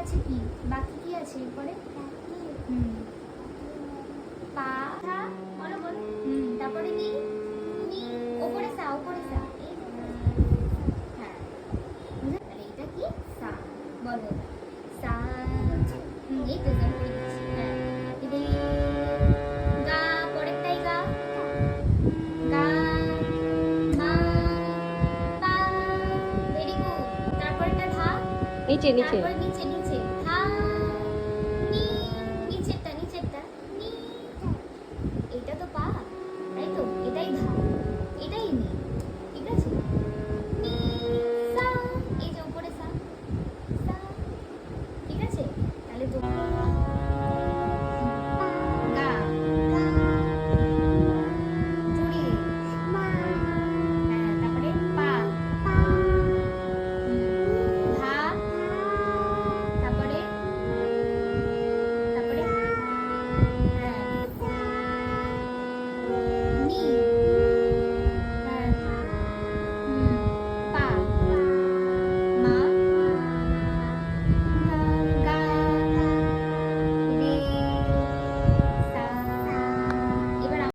আছে কি? বাকি কি আছে এরপরে? হুম, পা থা বলো বলো। তারপরে নি নি ওপরে সা এই হ্যাঁ বুঝলে? তাহলে এটা কি? সা বলো সা। এই তো জন্য করে দিচ্ছি। হ্যাঁ এটা গা, পরেরটাই গা গা মা পা। Very good. তারপরেটা ধা, নিচে নিচে তারপরে নিচে